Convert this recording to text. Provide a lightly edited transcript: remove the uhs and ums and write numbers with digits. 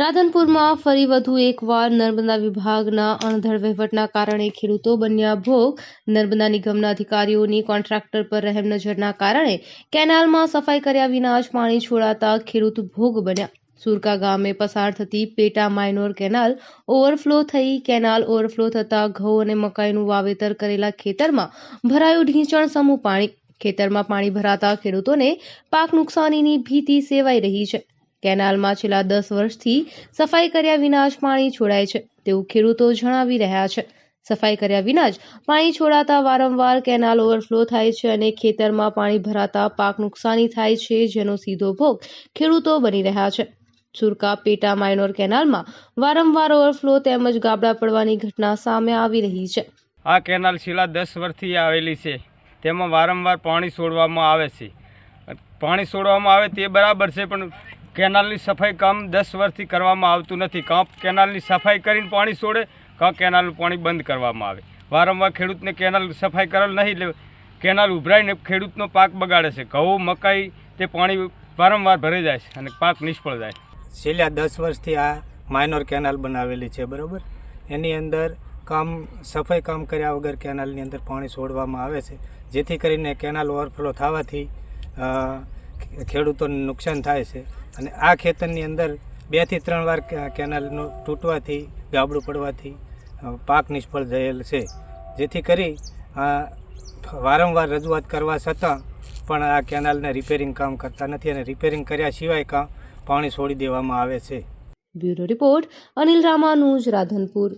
રાધનપુરમાં ફરી વધુ એકવાર નર્મદા વિભાગના અણધડ વહીવટના કારણે ખેડૂતો બન્યા ભોગ। નર્મદા નિગમના અધિકારીઓની કોન્ટ્રાક્ટર પર રહેમ નજરના કારણે કેનાલમાં સફાઈ કર્યા વિના જ પાણી છોડાતા ખેડૂત ભોગ બન્યા। સુરકા ગામે પસાર થતી પેટા માઇનોર કેનાલ ઓવરફ્લો થઈ। કેનાલ ઓવરફ્લો થતાં ઘઉં અને મકાઈનું વાવેતર કરેલા ખેતરમાં ભરાયું ઢીંચણ સમૂહ પાણી। ખેતરમાં પાણી ભરાતા ખેડૂતોને પાક નુકસાનીની ભીતિ સેવાઈ રહી છે। કેનાલમાં છેલ્લા 10 વર્ષથી સફાઈ કર્યા વિના જ પાણી છોડાય છે તેવું ખેડૂતો જણાવી રહ્યા છે। સફાઈ કર્યા વિના જ પાણી છોડાતા વારંવાર કેનાલ ઓવરફ્લો થાય છે અને ખેતરમાં પાણી ભરાતા પાક નુકસાની થાય છે, જેનો સીધો ભોગ ખેડૂતો બની રહ્યા છે। સુરકા પેટા માઇનોર કેનાલમાં વારંવાર ઓવરફ્લો તેમજ ગાબડા પડવાની ઘટના સામે આવી રહી છે। આ કેનાલ છેલ્લા 10 વર્ષથી આવેલી છે, તેમાં વારંવાર પાણી છોડવામાં આવે છે। પાણી છોડવામાં આવે તે બરાબર છે, પણ કેનાલની સફાઈ કામ 10 વર્ષથી કરવામાં આવતું નથી। કાં કેનાલની સફાઈ કરીને પાણી છોડે, કાં કેનાલનું પાણી બંધ કરવામાં આવે। વારંવાર ખેડૂતને કેનાલ સફાઈ કરેલ નહીં એટલે કેનાલ ઉભરાઈને ખેડૂતનો પાક બગાડે છે। ઘઉં મકાઈ તે પાણી વારંવાર ભરાઈ જાય છે અને પાક નિષ્ફળ જાય છે। છેલ્લા 10 વર્ષથી આ માઇનોર કેનાલ બનાવેલી છે, બરાબર। એની અંદર સફાઈ કામ કર્યા વગર કેનાલની અંદર પાણી છોડવામાં આવે છે, જેથી કરીને કેનાલ ઓવરફ્લો થવાથી ખેડૂતોને નુકસાન થાય છે। અને આ ખેતરની અંદર 2 થી 3 વાર કેનાલનું તૂટવાથી, ગાબડું પડવાથી પાક નિષ્ફળ થયેલ છે, જેથી કરી વારંવાર રજૂઆત કરવા છતાં પણ આ કેનાલને રિપેરિંગ કામ કરતા નથી અને રિપેરિંગ કર્યા સિવાય પાણી છોડી દેવામાં આવે છે। Bureau report, Anil Ramanuj, Radhanpur.